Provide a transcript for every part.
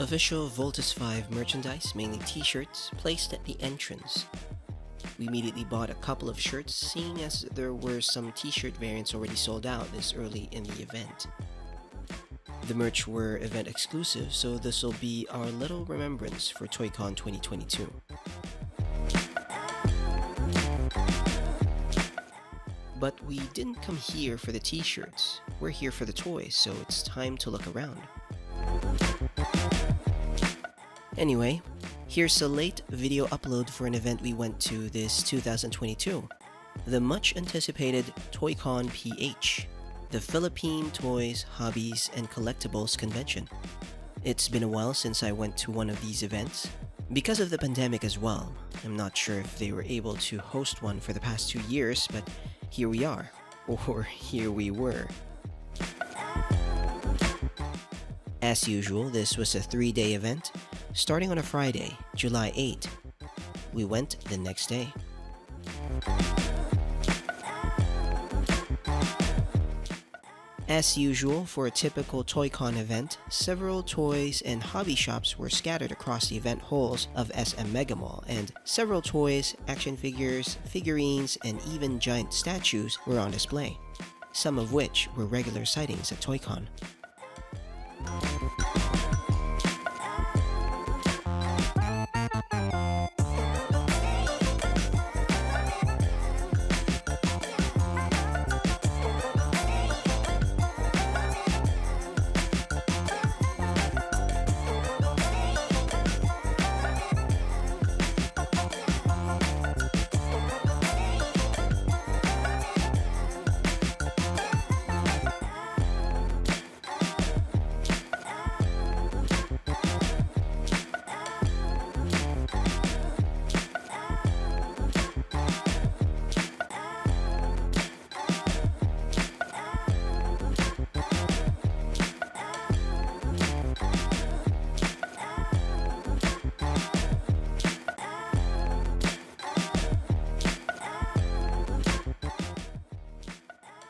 Official Voltus 5 merchandise, mainly t-shirts, placed at the entrance. We immediately bought a couple of shirts, seeing as there were some t-shirt variants already sold out this early in the event. The merch were event exclusive, so this will be our little remembrance for ToyCon 2022. But we didn't come here for the t-shirts. We're here for the toys, so it's time to look around. Anyway, here's a late video upload for an event we went to this 2022. The much anticipated ToyCon PH, the Philippine Toys, Hobbies, and Collectibles Convention. It's been a while since I went to one of these events. Because of the pandemic as well, I'm not sure if they were able to host one for the past 2 years, but here we are, or here we were. As usual, this was a 3-day event, starting on a Friday, July 8. We went the next day. As usual, for a typical ToyCon event, several toys and hobby shops were scattered across the event halls of SM Megamall, and several toys, action figures, figurines, and even giant statues were on display, some of which were regular sightings at ToyCon.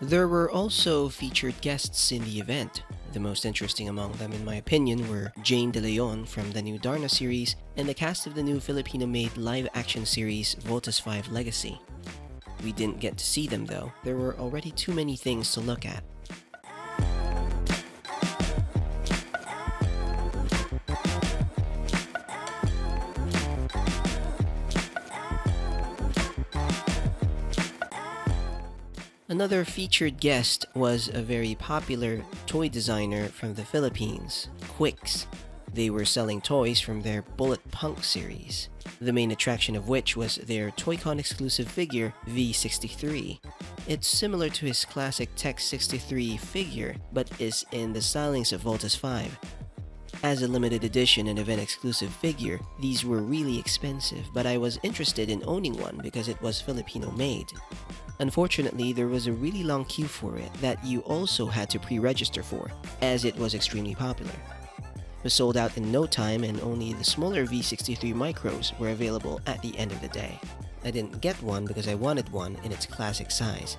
There were also featured guests in the event. The most interesting among them, in my opinion, were Jane De Leon from the new Darna series and the cast of the new Filipino-made live-action series Voltus 5 Legacy. We didn't get to see them though. There were already too many things to look at. Another featured guest was a very popular toy designer from the Philippines, Quicks. They were selling toys from their Bullet Punk series, the main attraction of which was their ToyCon exclusive figure V63. It's similar to his classic Tech 63 figure, but is in the stylings of Voltus 5. As a limited edition and event exclusive figure, these were really expensive, but I was interested in owning one because it was Filipino made. Unfortunately, there was a really long queue for it that you also had to pre-register for, as it was extremely popular. It was sold out in no time, and only the smaller V63 micros were available at the end of the day. I didn't get one because I wanted one in its classic size.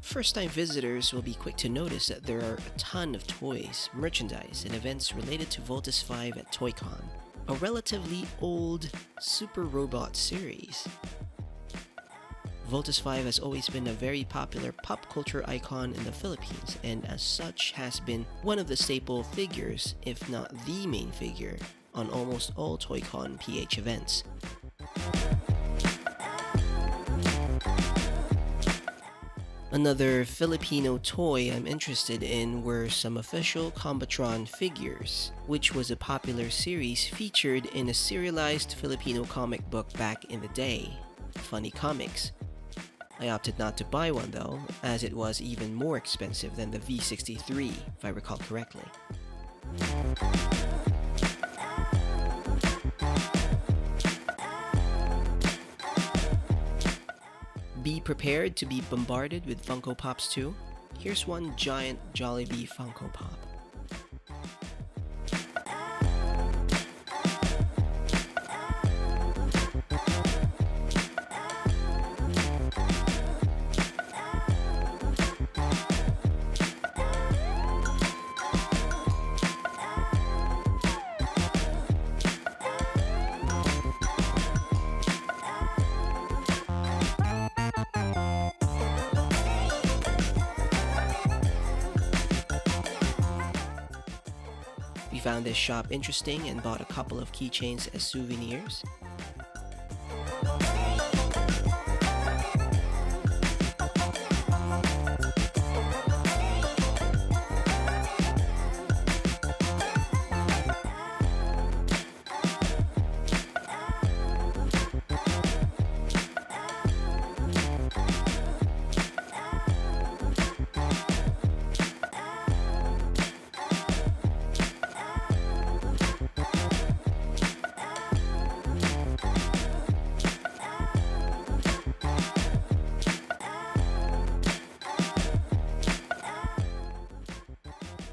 First-time visitors will be quick to notice that there are a ton of toys, merchandise, and events related to Voltus 5 at ToyCon, a relatively old Super Robot series. Voltus 5 has always been a very popular pop culture icon in the Philippines, and as such has been one of the staple figures, if not the main figure, on almost all ToyCon PH events. Another Filipino toy I'm interested in were some official Combatron figures, which was a popular series featured in a serialized Filipino comic book back in the day, Funny Comics. I opted not to buy one though, as it was even more expensive than the V63, if I recall correctly. Be prepared to be bombarded with Funko Pops too. Here's one giant Jollibee Funko Pop. found this shop interesting and bought a couple of keychains as souvenirs.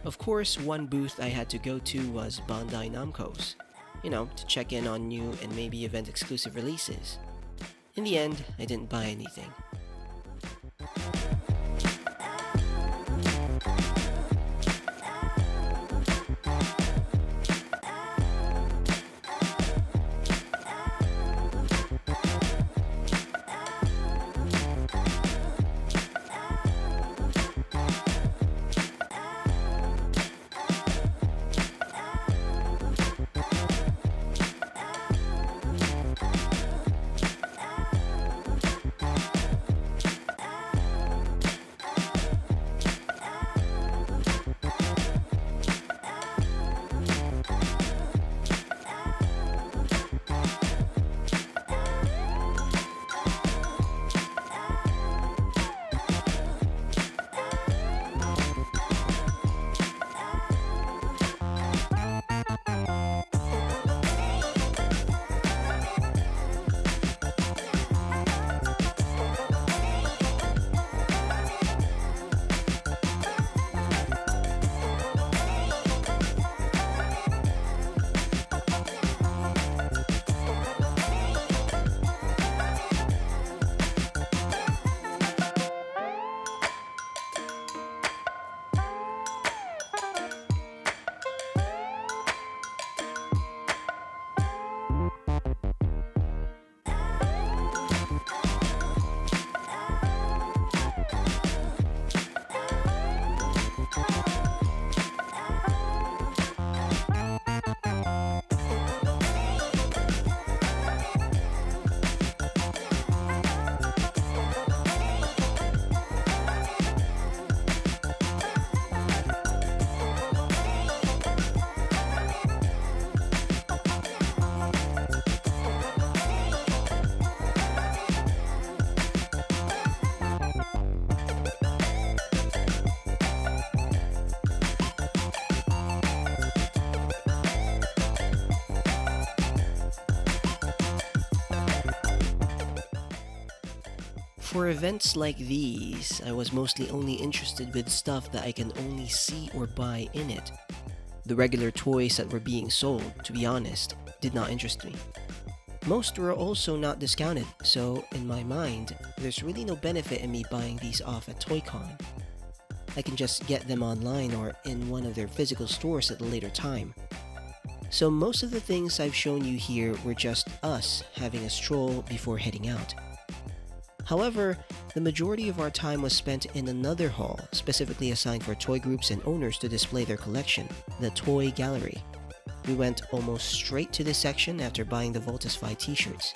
Of course, one booth I had to go to was Bandai Namco's, to check in on new and maybe event exclusive releases. In the end, I didn't buy anything. For events like these, I was mostly only interested with stuff that I can only see or buy in it. The regular toys that were being sold, to be honest, did not interest me. Most were also not discounted, so in my mind, there's really no benefit in me buying these off at ToyCon. I can just get them online or in one of their physical stores at a later time. So most of the things I've shown you here were just us having a stroll before heading out. However, the majority of our time was spent in another hall specifically assigned for toy groups and owners to display their collection, the Toy Gallery. We went almost straight to this section after buying the Voltusfy t-shirts.